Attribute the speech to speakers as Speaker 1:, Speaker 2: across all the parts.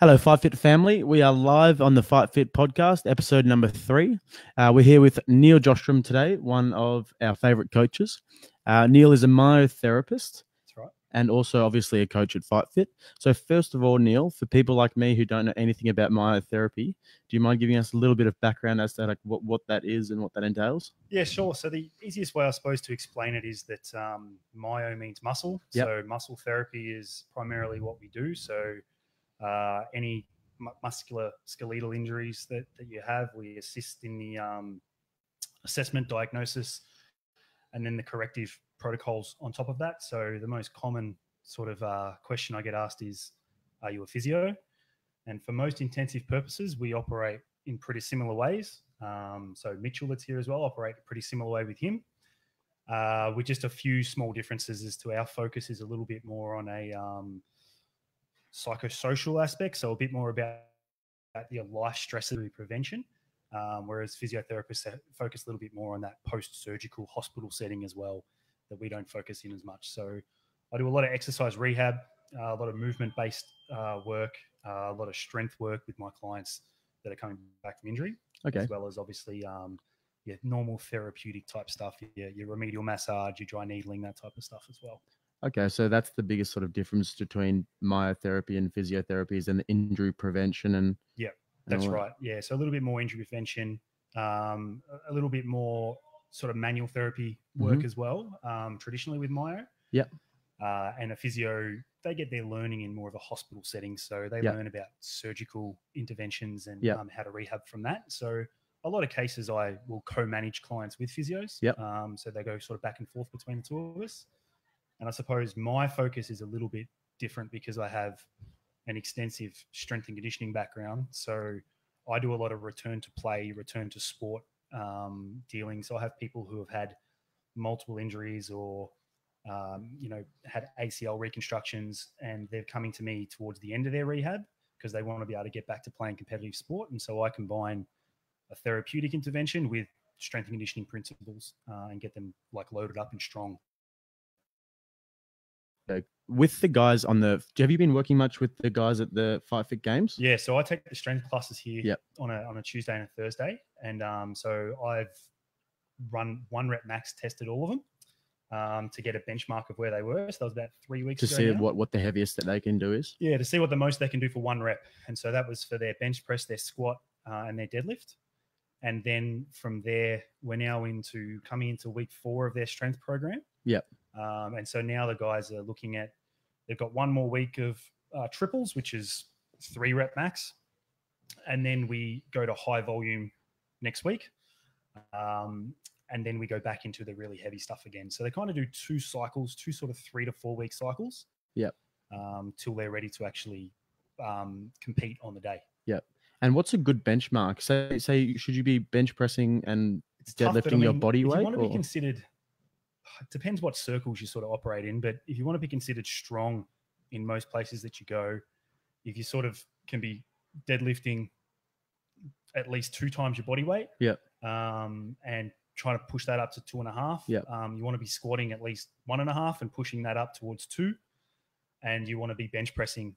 Speaker 1: Hello, FightFit family. We are live on the FightFit Podcast, episode number 3. We're here with Neil Sjostrom today, one of our favorite coaches. Neil is a myotherapist.
Speaker 2: That's right.
Speaker 1: And also obviously a coach at FightFit. So first of all, Neil, for people like me who don't know anything about myotherapy, do you mind giving us a little bit of background as to what that is and what that entails?
Speaker 2: Yeah, sure. So the easiest way I suppose to explain it is that myo means muscle.
Speaker 1: Yep.
Speaker 2: So muscle therapy is primarily what we do. So any musculoskeletal injuries that you have, we assist in the assessment, diagnosis, and then the corrective protocols on top of that. So the most common sort of question I get asked is, are you a physio? And for most intensive purposes, we operate in pretty similar ways. So Mitchell that's here as well, operate a pretty similar way with him. With just a few small differences as to our focus is a little bit more on a psychosocial aspect, so a bit more about your life stress prevention, whereas physiotherapists focus a little bit more on that post-surgical hospital setting as well, that we don't focus in as much. So I do a lot of exercise rehab, a lot of movement-based work, a lot of strength work with my clients that are coming back from injury,
Speaker 1: Okay.
Speaker 2: as well as obviously your normal therapeutic type stuff, your remedial massage, your dry needling, that type of stuff as well.
Speaker 1: Okay, so that's the biggest sort of difference between myotherapy and physiotherapy is in the injury prevention and...
Speaker 2: Yeah, that's right. Yeah, so a little bit more injury prevention, a little bit more sort of manual therapy work as well, traditionally with myo.
Speaker 1: Yeah.
Speaker 2: And a physio, they get their learning in more of a hospital setting. So they learn about surgical interventions and how to rehab from that. So a lot of cases I will co-manage clients with physios. So they go sort of back and forth between the two of us. And I suppose my focus is a little bit different because I have an extensive strength and conditioning background. So I do a lot of return to play, return to sport dealing. So I have people who have had multiple injuries or, had ACL reconstructions, and they're coming to me towards the end of their rehab because they want to be able to get back to playing competitive sport. And so I combine a therapeutic intervention with strength and conditioning principles and get them like loaded up and strong.
Speaker 1: With the guys have you been working much with the guys at the FightFit games?
Speaker 2: Yeah, so I take the strength classes here on a Tuesday and a Thursday, and so I've run 1 rep max, tested all of them to get a benchmark of where they were. So that was about 3 weeks ago.
Speaker 1: To see what the heaviest that they can do is?
Speaker 2: Yeah, to see what the most they can do for 1 rep. And so that was for their bench press, their squat, and their deadlift. And then from there, we're now coming into week 4 of their strength program.
Speaker 1: Yep.
Speaker 2: And so now the guys are looking at, they've got 1 more week of triples, which is 3 rep max. And then we go to high volume next week. And then we go back into the really heavy stuff again. So they kind of do 2 cycles, 2 sort of 3 to 4 week cycles.
Speaker 1: Yep.
Speaker 2: Till they're ready to actually compete on the day.
Speaker 1: Yep. And what's a good benchmark? Say should you be bench pressing and deadlifting your body weight?
Speaker 2: If you want to be considered, it depends what circles you sort of operate in, but if you want to be considered strong in most places that you go, if you sort of can be deadlifting at least 2 times your body weight, and trying to push that up to 2.5. You want to be squatting at least 1.5 and pushing that up towards 2, and you want to be bench pressing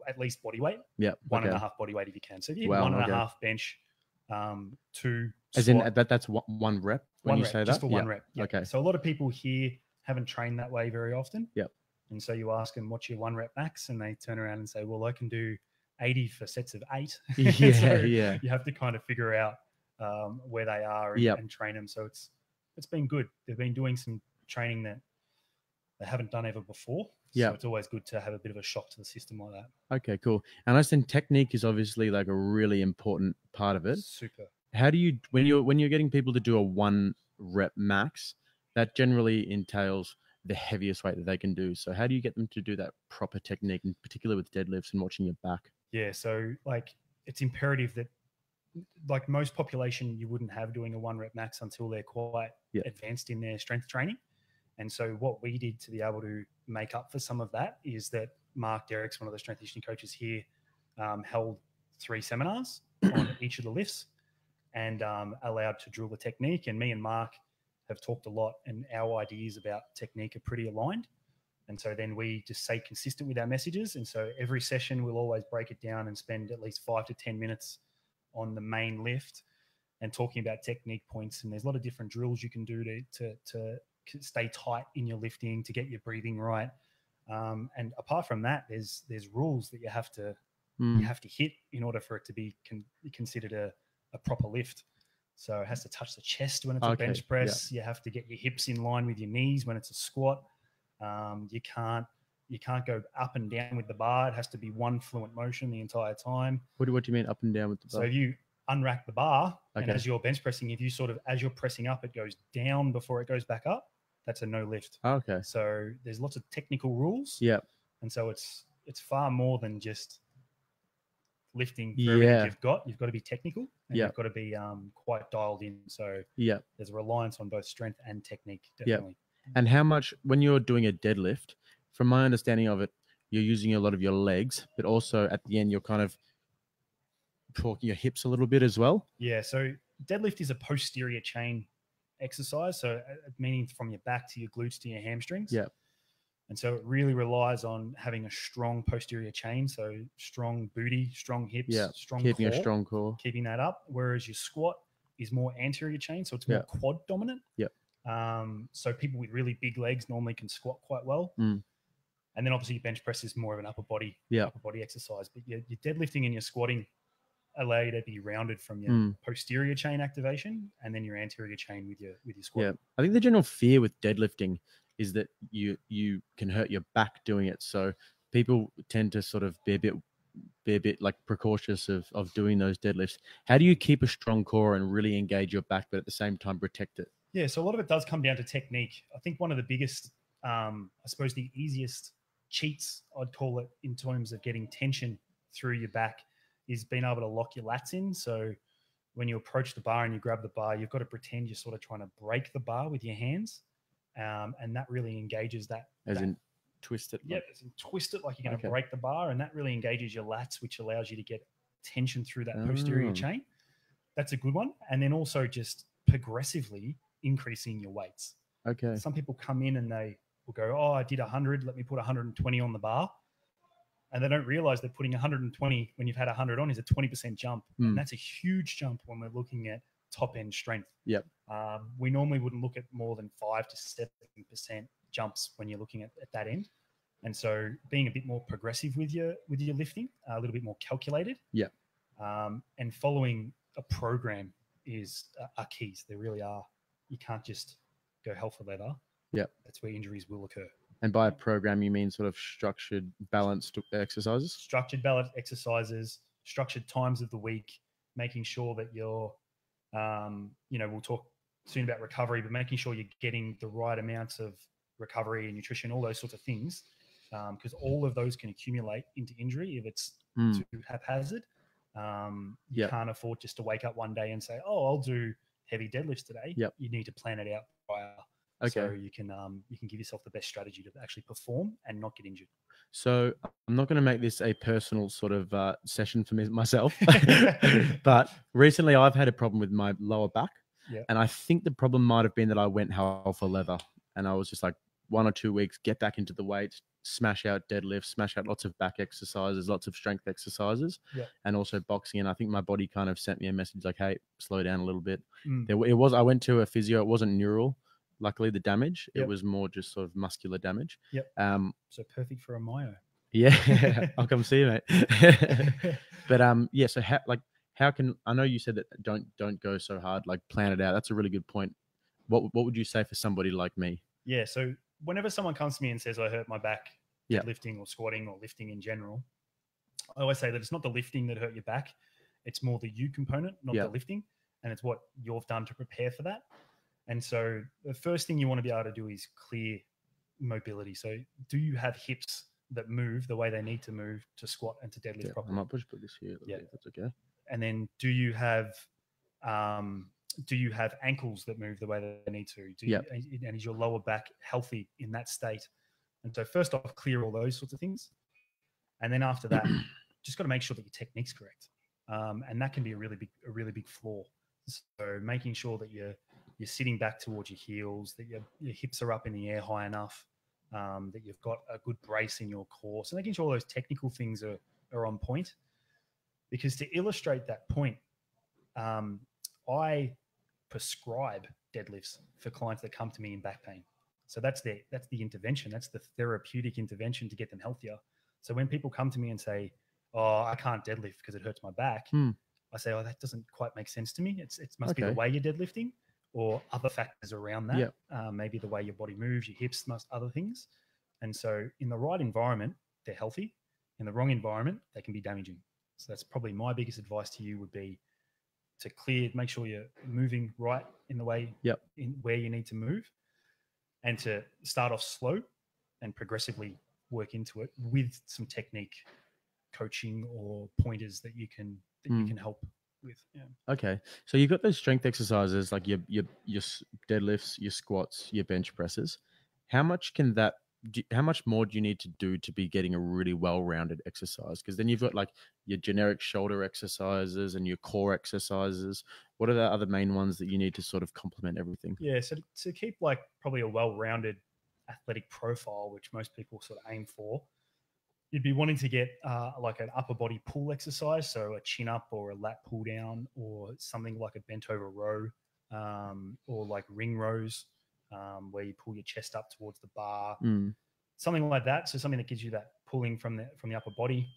Speaker 2: at least body weight. 1.5 body weight if you can. So if you 1.5 bench, 2
Speaker 1: as
Speaker 2: squat,
Speaker 1: in that's 1 rep when you say that?
Speaker 2: Just for 1 rep.
Speaker 1: Okay.
Speaker 2: So a lot of people here haven't trained that way very often.
Speaker 1: Yep.
Speaker 2: And so you ask them, what's your 1 rep max? And they turn around and say, well, I can do 80 for sets of 8. You have to kind of figure out where they are and train them. So it's been good. They've been doing some training that they haven't done ever before. So it's always good to have a bit of a shock to the system like that.
Speaker 1: Okay, cool. And I understand technique is obviously like a really important part of it.
Speaker 2: Super.
Speaker 1: How do you, when you're getting people to do a 1 rep max, that generally entails the heaviest weight that they can do. So how do you get them to do that proper technique, in particular with deadlifts and watching your back?
Speaker 2: Yeah, so like it's imperative that like most population, you wouldn't have doing a 1 rep max until they're quite advanced in their strength training. And so what we did to be able to make up for some of that is that Mark Derrick's one of the strength conditioning coaches here, held 3 seminars on each of the lifts and allowed to drill the technique. And me and Mark have talked a lot, and our ideas about technique are pretty aligned. And so then we just stay consistent with our messages. And so every session, we'll always break it down and spend at least 5 to 10 minutes on the main lift and talking about technique points. And there's a lot of different drills you can do to stay tight in your lifting, to get your breathing right. And apart from that, there's rules that you have to hit in order for it to be considered a proper lift. So it has to touch the chest when it's a bench press. Yeah. You have to get your hips in line with your knees when it's a squat. You can't go up and down with the bar. It has to be one fluent motion the entire time.
Speaker 1: What do you mean up and down with the bar?
Speaker 2: So if you unrack the bar and as you're bench pressing, if you as you're pressing up, it goes down before it goes back up, that's a no lift.
Speaker 1: Okay.
Speaker 2: So there's lots of technical rules.
Speaker 1: Yeah.
Speaker 2: And so it's far more than just lifting for everything you've got. You've got to be technical and you've got to be quite dialed in. So there's a reliance on both strength and technique, definitely.
Speaker 1: And how much, when you're doing a deadlift, from my understanding of it, you're using a lot of your legs, but also at the end, you're kind of torquing your hips a little bit as well.
Speaker 2: Yeah. So deadlift is a posterior chain exercise. So meaning from your back to your glutes to your hamstrings.
Speaker 1: Yeah.
Speaker 2: And so it really relies on having a strong posterior chain. So strong booty, strong hips, strong
Speaker 1: keeping
Speaker 2: core,
Speaker 1: a strong core,
Speaker 2: keeping that up. Whereas your squat is more anterior chain. So it's more quad dominant.
Speaker 1: Yeah.
Speaker 2: So people with really big legs normally can squat quite well.
Speaker 1: Mm.
Speaker 2: And then obviously your bench press is more of an upper body exercise. But your deadlifting and your squatting allow you to be rounded from your posterior chain activation and then your anterior chain with your squat.
Speaker 1: Yeah. I think the general fear with deadlifting is that you can hurt your back doing it. So people tend to sort of be a bit like precautious of doing those deadlifts. How do you keep a strong core and really engage your back, but at the same time protect it?
Speaker 2: Yeah, so a lot of it does come down to technique. I think one of the biggest, I suppose the easiest cheats, I'd call it, in terms of getting tension through your back is being able to lock your lats in. So when you approach the bar and you grab the bar, you've got to pretend you're sort of trying to break the bar with your hands. And that really engages that.
Speaker 1: As in twist it?
Speaker 2: Yeah, as in twist it like you're going to break the bar. And that really engages your lats, which allows you to get tension through that posterior chain. That's a good one. And then also just progressively increasing your weights.
Speaker 1: Okay.
Speaker 2: Some people come in and they will go, oh, I did 100. Let me put 120 on the bar. And they don't realize they're putting 120 when you've had 100 on is a 20% jump. And that's a huge jump when we're looking at top end strength.
Speaker 1: Yep.
Speaker 2: We normally wouldn't look at more than 5 to 7% jumps when you're looking at that end. And so being a bit more progressive with your lifting, a little bit more calculated.
Speaker 1: Yeah.
Speaker 2: And following a program are keys. They really are. You can't just go hell for leather.
Speaker 1: Yeah.
Speaker 2: That's where injuries will occur.
Speaker 1: And by a program, you mean sort of structured, balanced exercises?
Speaker 2: Structured, balanced exercises, structured times of the week, making sure that you're, we'll talk soon about recovery, but making sure you're getting the right amounts of recovery and nutrition, all those sorts of things, because all of those can accumulate into injury if it's too haphazard. You can't afford just to wake up one day and say, oh, I'll do heavy deadlifts today.
Speaker 1: Yep.
Speaker 2: You need to plan it out prior.
Speaker 1: Okay.
Speaker 2: So you can give yourself the best strategy to actually perform and not get injured.
Speaker 1: So I'm not going to make this a personal sort of session for myself, but recently I've had a problem with my lower back.
Speaker 2: Yep.
Speaker 1: And I think the problem might have been that I went hell for leather and I was just like 1 or 2 weeks, get back into the weights, smash out deadlifts, smash out lots of back exercises, lots of strength exercises, and also boxing. And I think my body kind of sent me a message like, hey, slow down a little bit. I went to a physio. It wasn't neural. Luckily, the damage, it was more just sort of muscular damage.
Speaker 2: Yep. So perfect for a myo.
Speaker 1: Yeah, I'll come see you, mate. But so how can, I know you said that don't go so hard, like plan it out. That's a really good point. What would you say for somebody like me?
Speaker 2: Yeah, so whenever someone comes to me and says I hurt my back lifting or squatting or lifting in general, I always say that it's not the lifting that hurt your back. It's more the you component, not the lifting. And it's what you've done to prepare for that. And so the first thing you want to be able to do is clear mobility. So do you have hips that move the way they need to move to squat and to deadlift properly?
Speaker 1: I might push put this here. Yeah, that's okay.
Speaker 2: And then do you have ankles that move the way that they need to? And is your lower back healthy in that state? And so first off, clear all those sorts of things. And then after that, just got to make sure that your technique's correct. And that can be a really big flaw. So making sure that you're sitting back towards your heels, that your hips are up in the air high enough, that you've got a good brace in your core. So making sure all those technical things are on point. Because to illustrate that point, I prescribe deadlifts for clients that come to me in back pain. So that's the intervention. That's the therapeutic intervention to get them healthier. So when people come to me and say, "Oh, I can't deadlift because it hurts my back," I say, "Oh, that doesn't quite make sense to me. It must be the way you're deadlifting or other factors around that. Maybe the way your body moves, your hips, most other things." And so in the right environment, they're healthy. In the wrong environment, they can be damaging. So that's probably my biggest advice to you would be to make sure you're moving right in the way, in where you need to move, and to start off slow and progressively work into it with some technique, coaching, or pointers that you can help with. Yeah.
Speaker 1: Okay. So you've got those strength exercises like your deadlifts, your squats, your bench presses. How much more do you need to do to be getting a really well-rounded exercise? Because then you've got like your generic shoulder exercises and your core exercises. What are the other main ones that you need to sort of complement everything?
Speaker 2: Yeah. So to keep like probably a well-rounded athletic profile, which most people sort of aim for, you'd be wanting to get like an upper body pull exercise. So a chin up or a lat pull down, or something like a bent over row, or like ring rows, where you pull your chest up towards the bar, something like that. So something that gives you that pulling from the upper body.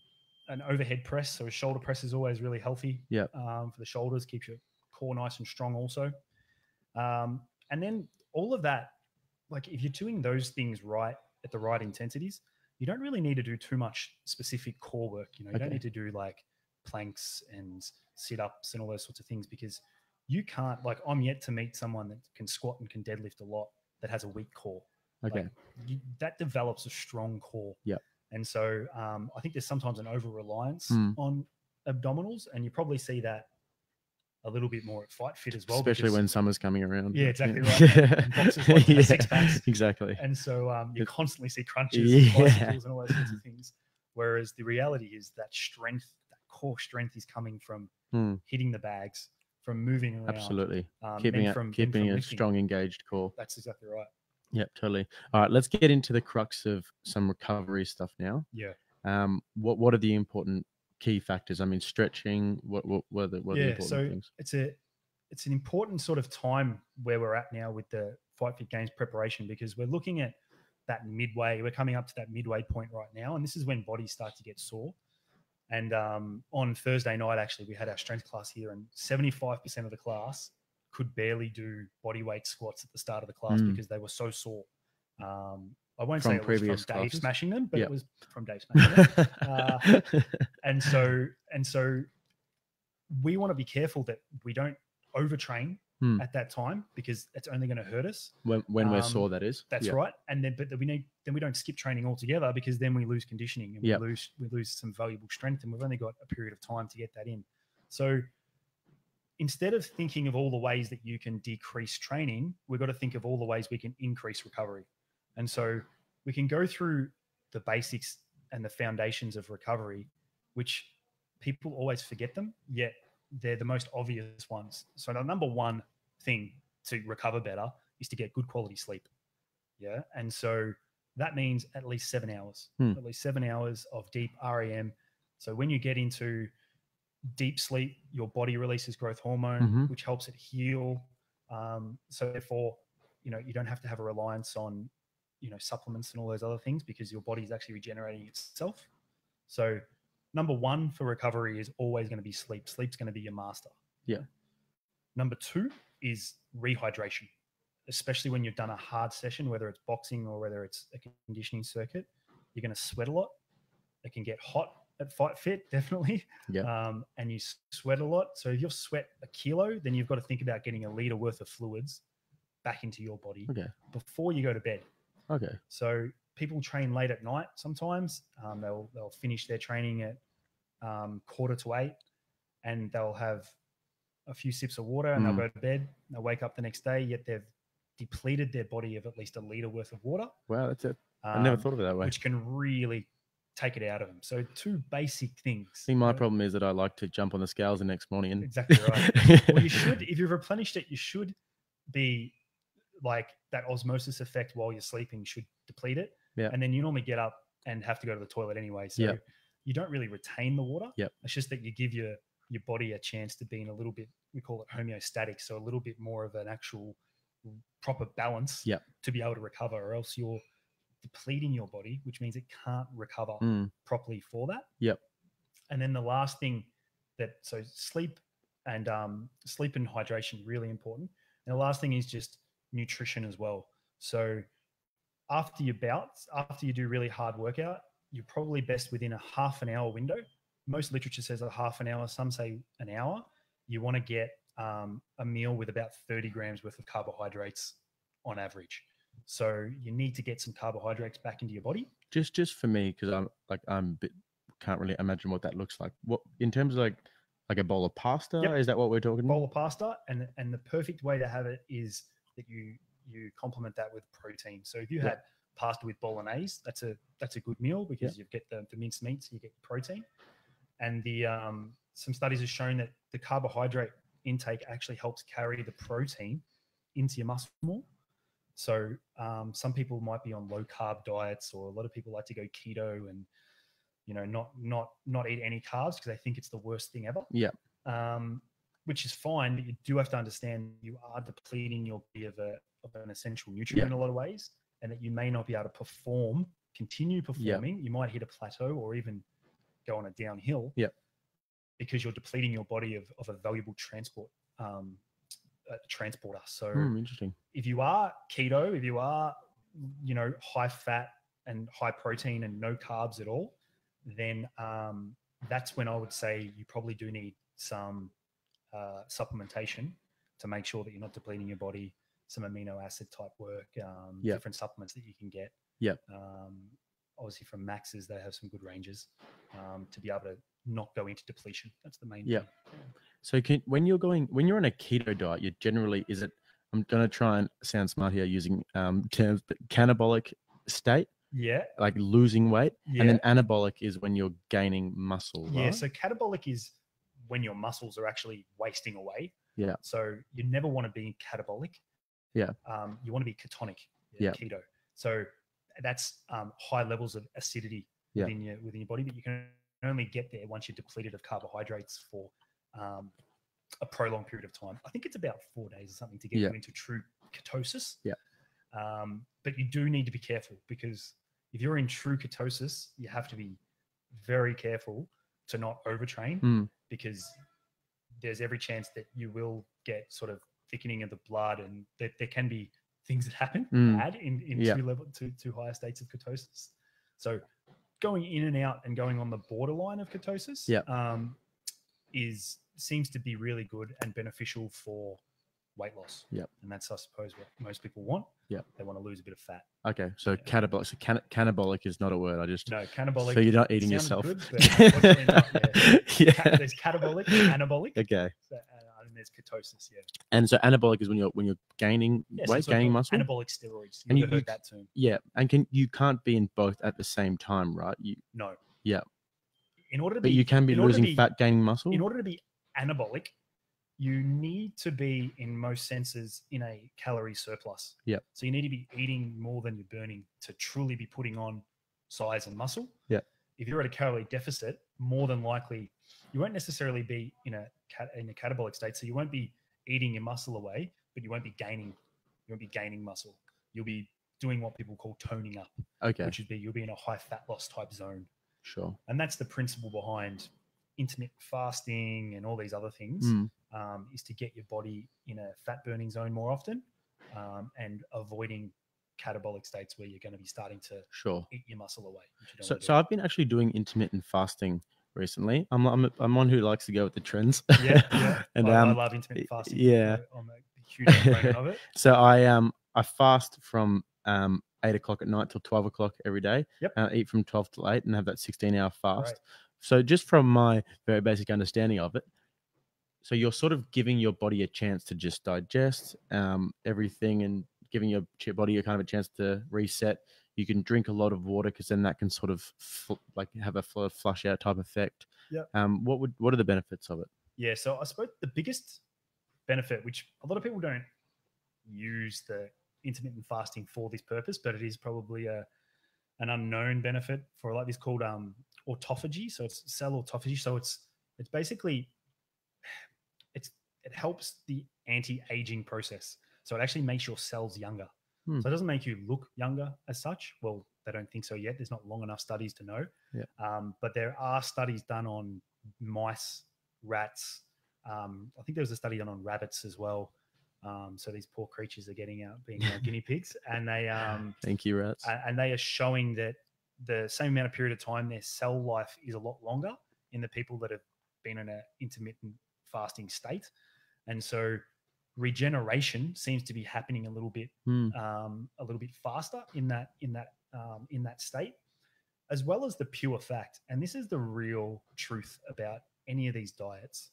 Speaker 2: An overhead press, so a shoulder press is always really healthy. For the shoulders, keeps your core nice and strong also. And then all of that, like if you're doing those things right at the right intensities, you don't really need to do too much specific core work. You don't need to do like planks and sit-ups and all those sorts of things, because you can't, like, I'm yet to meet someone that can squat and can deadlift a lot that has a weak core. Like, that develops a strong core. And so I think there's sometimes an over-reliance on abdominals, and you probably see that a little bit more at FightFit as well.
Speaker 1: Especially when summer's coming around.
Speaker 2: Yeah, exactly right. And boxers like to six packs.
Speaker 1: Exactly.
Speaker 2: And so you constantly see crunches and bicycles and all those sorts of things. Whereas the reality is that strength, that core strength, is coming from hitting the bags, from moving around.
Speaker 1: Absolutely. Keeping a strong, engaged core.
Speaker 2: That's exactly right.
Speaker 1: Yeah, totally. All right, let's get into the crux of some recovery stuff now.
Speaker 2: Yeah.
Speaker 1: What are the important key factors? I mean, stretching. What are the important things?
Speaker 2: It's an important sort of time where we're at now with the FightFit Games preparation, because we're looking at that midway. We're coming up to that midway point right now, and this is when bodies start to get sore. And on Thursday night, actually, we had our strength class here, and 75% of the class could barely do body weight squats at the start of the class because they were so sore. I won't say it was from Dave smashing them, but it was from Dave smashing them. And so we want to be careful that we don't overtrain at that time, because it's only going to hurt us.
Speaker 1: When we're sore, that is.
Speaker 2: That's right. And then we don't skip training altogether, because then we lose conditioning and we lose some valuable strength, and we've only got a period of time to get that in. So instead of thinking of all the ways that you can decrease training, we've got to think of all the ways we can increase recovery. And so we can go through the basics and the foundations of recovery, which people always forget them, yet they're the most obvious ones. So the number one thing to recover better is to get good quality sleep. Yeah. And so that means at least 7 hours, at least 7 hours of deep REM. So when you get into deep sleep, your body releases growth hormone, which helps it heal. So therefore, you don't have to have a reliance on, supplements and all those other things, because your body is actually regenerating itself. So number one for recovery is always going to be sleep. Sleep's going to be your master.
Speaker 1: Yeah.
Speaker 2: Number two is rehydration, especially when you've done a hard session, whether it's boxing or whether it's a conditioning circuit. You're going to sweat a lot. It can get hot at FightFit, definitely.
Speaker 1: Yeah.
Speaker 2: And you sweat a lot. So if you sweat a kilo, then you've got to think about getting a litre worth of fluids back into your body before you go to bed.
Speaker 1: Okay.
Speaker 2: So people train late at night sometimes. They'll finish their training at 7:45, and they'll have a few sips of water, and they'll go to bed. They'll wake up the next day, yet they've depleted their body of at least a litre worth of water.
Speaker 1: Wow, that's it. I never thought of it that way.
Speaker 2: Which can really take it out of them. So two basic things.
Speaker 1: I think my problem is that I like to jump on the scales the next morning. And...
Speaker 2: Exactly right. Well, you should, if you've replenished it, you should be like that osmosis effect while you're sleeping should deplete it.
Speaker 1: Yeah.
Speaker 2: And then you normally get up and have to go to the toilet anyway. So you don't really retain the water.
Speaker 1: Yep.
Speaker 2: It's just that you give your body a chance to be in a little bit, we call it homeostatic. So a little bit more of an actual proper balance to be able to recover, or else you're depleting your body, which means it can't recover properly for that.
Speaker 1: Yep.
Speaker 2: And then the last thing so sleep and hydration, really important. And the last thing is just nutrition as well. So after your bouts, after you do really hard workout, you're probably best within a half an hour window. Most literature says a half an hour, some say an hour. You want to get a meal with about 30 grams worth of carbohydrates on average. So you need to get some carbohydrates back into your body.
Speaker 1: Just for me, because can't really imagine what that looks like. What in terms of like a bowl of pasta?
Speaker 2: Yep.
Speaker 1: Is that what we're talking about?
Speaker 2: Bowl of pasta, and the perfect way to have it is that you complement that with protein. So if you had pasta with bolognese, that's a good meal because you get the minced meats, you get protein. And the some studies have shown that the carbohydrate intake actually helps carry the protein into your muscle more. So some people might be on low carb diets, or a lot of people like to go keto and not eat any carbs because they think it's the worst thing ever.
Speaker 1: Yeah.
Speaker 2: Which is fine, but you do have to understand you are depleting your body of an essential nutrient in a lot of ways, and that you may not be able to continue performing. You might hit a plateau or even go on a downhill.
Speaker 1: Yeah.
Speaker 2: Because you're depleting your body of a valuable transporter. So
Speaker 1: interesting.
Speaker 2: If you are keto, if you are, high fat and high protein and no carbs at all, then that's when I would say you probably do need some supplementation to make sure that you're not depleting your body, some amino acid type work, different supplements that you can get.
Speaker 1: Yep.
Speaker 2: Obviously from Max's, they have some good ranges to be able to not go into depletion. That's the main thing.
Speaker 1: So when you're on a keto diet, you generally, I'm going to try and sound smart here using terms, but catabolic state?
Speaker 2: Yeah.
Speaker 1: Like losing weight. Yeah. And then anabolic is when you're gaining muscle, right?
Speaker 2: Yeah. So catabolic is when your muscles are actually wasting away.
Speaker 1: Yeah.
Speaker 2: So you never want to be catabolic.
Speaker 1: Yeah.
Speaker 2: You want to be ketonic. Keto. So that's high levels of acidity within your body, but you can only get there once you're depleted of carbohydrates for a prolonged period of time. I think it's about 4 days or something to get you into true ketosis.
Speaker 1: Yeah.
Speaker 2: But you do need to be careful, because if you're in true ketosis, you have to be very careful to not overtrain, because there's every chance that you will get sort of thickening of the blood, and that there can be things that happen bad in too higher states of ketosis. So going in and out and going on the borderline of ketosis seems to be really good and beneficial for weight loss.
Speaker 1: Yep.
Speaker 2: And that's, I suppose, what most people want.
Speaker 1: Yeah.
Speaker 2: They want to lose a bit of fat.
Speaker 1: Okay. So catabolic. So cannibalic is not a word.
Speaker 2: No, cannibalic.
Speaker 1: So you're not eating yourself.
Speaker 2: Good, but unfortunately not, there's catabolic, anabolic.
Speaker 1: Okay.
Speaker 2: So, and there's ketosis. Yeah.
Speaker 1: And so anabolic is when you're gaining weight, gaining muscle.
Speaker 2: Anabolic steroids. You've heard that term.
Speaker 1: Yeah. And you can't be in both at the same time, right?
Speaker 2: No.
Speaker 1: Yeah.
Speaker 2: But
Speaker 1: you can be losing fat, gaining muscle.
Speaker 2: In order to be anabolic, you need to be, in most senses, in a calorie surplus.
Speaker 1: Yeah.
Speaker 2: So you need to be eating more than you're burning to truly be putting on size and muscle.
Speaker 1: Yeah. If
Speaker 2: you're at a calorie deficit, more than likely, you won't necessarily be in a catabolic state. So you won't be eating your muscle away, but you won't be gaining muscle. You'll be doing what people call toning up.
Speaker 1: Okay.
Speaker 2: Which would be, you'll be in a high fat loss type zone.
Speaker 1: Sure.
Speaker 2: And that's the principle behind intermittent fasting and all these other things, is to get your body in a fat burning zone more often, and avoiding catabolic states where you're going to be starting to eat your muscle away.
Speaker 1: So I've been actually doing intermittent fasting recently. I'm one who likes to go with the trends.
Speaker 2: Yeah.
Speaker 1: And
Speaker 2: I love intermittent fasting.
Speaker 1: Yeah.
Speaker 2: I'm a huge fan of it.
Speaker 1: So I fast from 8 o'clock at night till 12 o'clock every day.
Speaker 2: Yep.
Speaker 1: And I eat from 12 till 8 and have that 16-hour fast.
Speaker 2: Right.
Speaker 1: So just from my very basic understanding of it, so you're sort of giving your body a chance to just digest everything, and giving your body a kind of a chance to reset. You can drink a lot of water, because then that can sort of have a flush out type effect.
Speaker 2: Yeah.
Speaker 1: What are the benefits of it?
Speaker 2: Yeah. So I suppose the biggest benefit, which a lot of people don't use the intermittent fasting for this purpose, but it is probably a an unknown benefit for like this called autophagy. So it's cell autophagy. So it's basically it helps the anti-aging process. So it actually makes your cells younger. So it doesn't make you look younger as such. Well, they don't think so yet. There's not long enough studies to know. But there are studies done on mice, rats. I think there was a study done on rabbits as well. So these poor creatures are getting out being guinea pigs, and they
Speaker 1: thank you, rats.
Speaker 2: And they are showing that the same amount of period of time, their cell life is a lot longer in the people that have been in an intermittent fasting state. And so regeneration seems to be happening a little bit faster in that state, as well as the pure fact. And this is the real truth about any of these diets.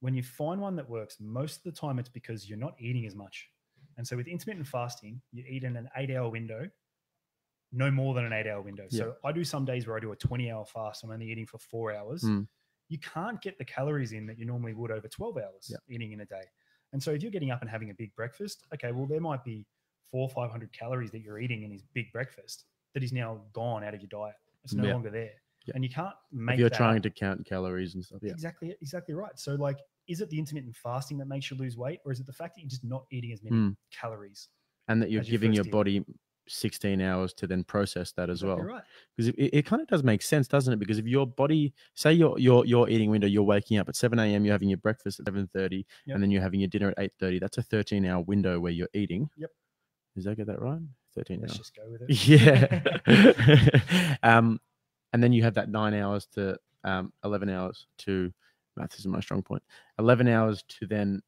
Speaker 2: When you find one that works, most of the time it's because you're not eating as much. And so with intermittent fasting, you eat in an 8-hour window, no more than an 8-hour window. So I do some days where I do a 20-hour fast. I'm only eating for 4 hours. You can't get the calories in that you normally would over 12 hours eating in a day. And so if you're getting up and having a big breakfast, okay, well, there might be 400 or 500 calories that you're eating in this big breakfast that is now gone out of your diet. It's no longer there. And you can't make
Speaker 1: if you're
Speaker 2: that
Speaker 1: trying
Speaker 2: up.
Speaker 1: to count calories and stuff.
Speaker 2: Exactly right. So like, is it the intermittent fasting that makes you lose weight, or is it the fact that you're just not eating as many calories?
Speaker 1: And that you're giving your body 16 hours to then process that as well.
Speaker 2: Right.
Speaker 1: Because it kind of does make sense, doesn't it? Because if your body, say your eating window, you're waking up at 7 a.m., you're having your breakfast at 7:30, and then you're having your dinner at 8:30. That's a 13-hour window where you're eating.
Speaker 2: Yep.
Speaker 1: Did I get that right? 13
Speaker 2: Let's
Speaker 1: hours.
Speaker 2: just go with it.
Speaker 1: Yeah. And then you have that 9 hours to 11 hours to, math isn't my strong point, 11 hours to then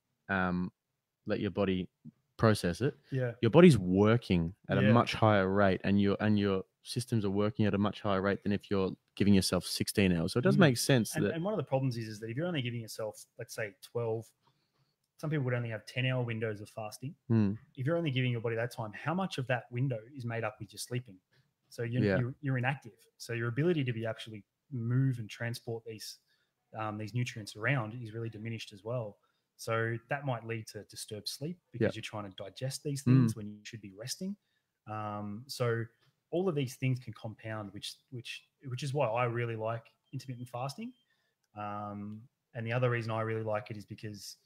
Speaker 1: let your body process it. Your body's working at a much higher rate, and your systems are working at a much higher rate than if you're giving yourself 16 hours. So it does make sense.
Speaker 2: And one of the problems is that if you're only giving yourself, let's say 12, some people would only have 10-hour windows of fasting. If you're only giving your body that time, how much of that window is made up with your sleeping? So you're inactive. So your ability to be actually move and transport these nutrients around is really diminished as well. So that might lead to disturbed sleep because you're trying to digest these things when you should be resting. So all of these things can compound, which is why I really like intermittent fasting. And the other reason I really like it is because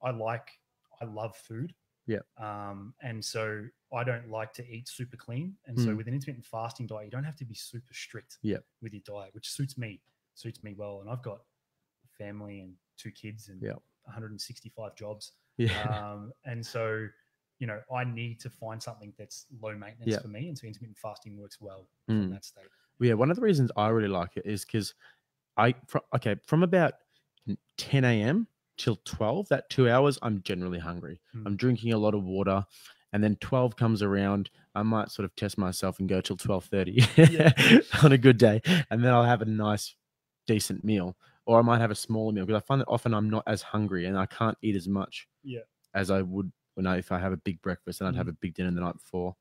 Speaker 2: I love food. And so I don't like to eat super clean. And so with an intermittent fasting diet, you don't have to be super strict with your diet, which suits me well. And I've got a family and 2 kids and 165 jobs. And so, I need to find something that's low maintenance for me. And so intermittent fasting works well from that state.
Speaker 1: Yeah. One of the reasons I really like it is because from about 10 a.m. till 12, that 2 hours, I'm generally hungry. I'm drinking a lot of water. And then 12 comes around, I might sort of test myself and go till 12:30 on a good day. And then I'll have a nice, decent meal. Or I might have a smaller meal, because I find that often I'm not as hungry and I can't eat as much as I would if I have a big breakfast and I'd have a big dinner the night before.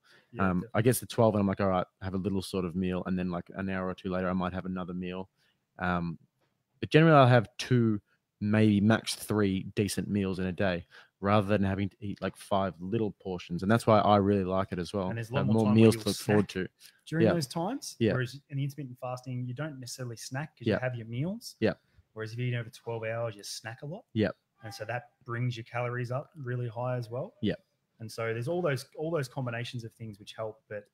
Speaker 1: I get to 12 and I'm like, all right, have a little sort of meal. And then like an hour or two later, I might have another meal. But generally I'll have 2, maybe max 3 decent meals in a day, rather than having to eat like 5 little portions. And that's why I really like it as well.
Speaker 2: And there's a lot
Speaker 1: more meals to look forward to
Speaker 2: during those times. Whereas in the intermittent fasting, you don't necessarily snack because you have your meals. Whereas if you eat over 12 hours, you snack a lot. And so that brings your calories up really high as well. And so there's all those combinations of things which help. But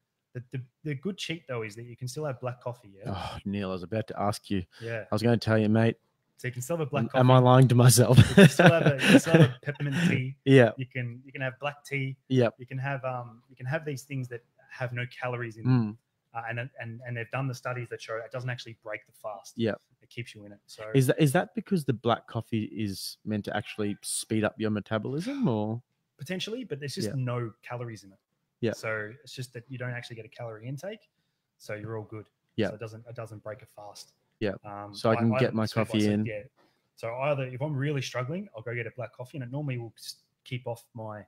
Speaker 2: the good cheat though is that you can still have black coffee.
Speaker 1: Oh, Neil, I was about to ask you. I was going to tell you, mate.
Speaker 2: So you can still have a black coffee.
Speaker 1: Am I lying to myself?
Speaker 2: You can still have a peppermint tea. You can have black tea. You can have these things that have no calories in them. And they've done the studies that show it doesn't actually break the fast. It keeps you in it. So
Speaker 1: is that because the black coffee is meant to actually speed up your metabolism, or
Speaker 2: potentially, but there's just no calories in it. So it's just that you don't actually get a calorie intake. So you're all good. So it doesn't break a fast.
Speaker 1: So I can get my coffee in.
Speaker 2: So either if I'm really struggling, I'll go get a black coffee, and it normally will keep off my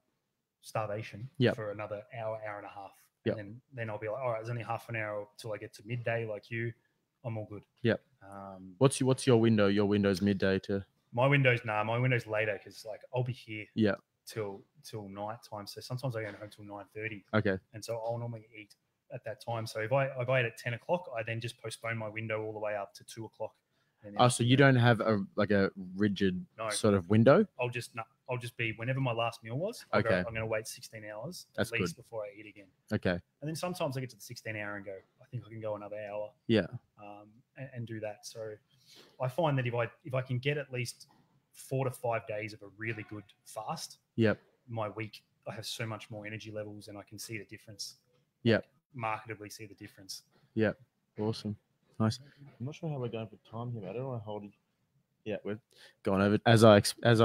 Speaker 2: starvation for another hour and a half. And then I'll be like, all right, it's only half an hour till I get to midday like you. I'm all good.
Speaker 1: What's your window? Your window's midday to
Speaker 2: my window's later, because like I'll be here till night time. So sometimes I go home till 9:30.
Speaker 1: Okay.
Speaker 2: And so I'll normally eat at that time. So if I ate at 10 o'clock, I then just postpone my window all the way up to 2 o'clock.
Speaker 1: Oh, so you don't have a rigid sort of window?
Speaker 2: I'll just be whenever my last meal was. I'm going to wait 16 hours at least before I eat again.
Speaker 1: Okay.
Speaker 2: And then sometimes I get to the 16 hour and go, I think I can go another hour.
Speaker 1: Yeah.
Speaker 2: And do that. So I find that if I can get at least 4 to 5 days of a really good fast,
Speaker 1: yep,
Speaker 2: my week, I have so much more energy levels and I can see the difference.
Speaker 1: Yep.
Speaker 2: Marketably see the difference.
Speaker 1: Yep. Awesome. Nice. I'm not sure how we're going for time here, but I don't want to hold you. Yeah, we've gone over as I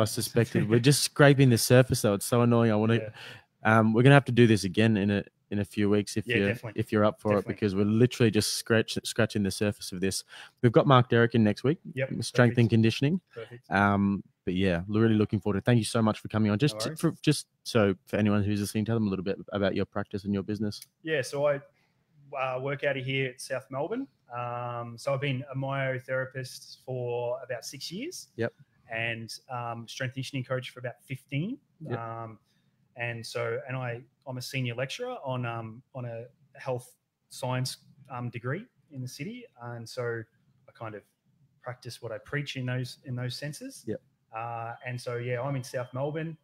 Speaker 1: suspected. We're just scraping the surface, though. It's so annoying. I want to. We're gonna have to do this again in a few weeks if you're up for it, because we're literally just scratching the surface of this. We've got Mark Derrick in next week.
Speaker 2: Yep.
Speaker 1: Strength and conditioning.
Speaker 2: Perfect.
Speaker 1: But yeah, really looking forward to it. Thank you so much for coming on. So for anyone who's listening, tell them a little bit about your practice and your business.
Speaker 2: Yeah. So I work out of here at South Melbourne. So I've been a myotherapist for about 6 years.
Speaker 1: Yep.
Speaker 2: And strength conditioning coach for about 15.
Speaker 1: Yep.
Speaker 2: I'm a senior lecturer on a health science degree in the city, and so I kind of practice what I preach in those senses.
Speaker 1: Yep.
Speaker 2: I'm in South Melbourne,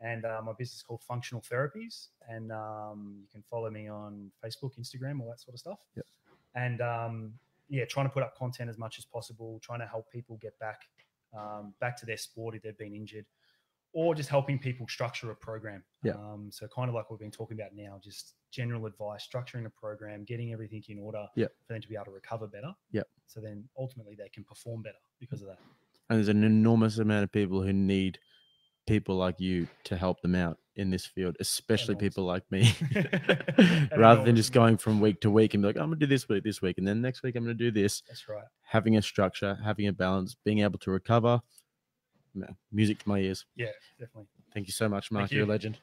Speaker 2: and my business is called Functional Therapies, and you can follow me on Facebook, Instagram, all that sort of stuff.
Speaker 1: Yep.
Speaker 2: And trying to put up content as much as possible, trying to help people get back to their sport if they've been injured, or just helping people structure a program.
Speaker 1: Yeah.
Speaker 2: So kind of like we've been talking about now, just general advice, structuring a program, getting everything in order for them to be able to recover better.
Speaker 1: Yeah.
Speaker 2: So then ultimately they can perform better because of that.
Speaker 1: And there's an enormous amount of people who need people like you to help them out in this field, especially people like me, rather than just going from week to week and be like, I'm going to do this week, and then next week I'm going to do this.
Speaker 2: That's right.
Speaker 1: Having a structure, having a balance, being able to recover. Music to my ears.
Speaker 2: Yeah, definitely.
Speaker 1: Thank you so much, Mark. You're a legend.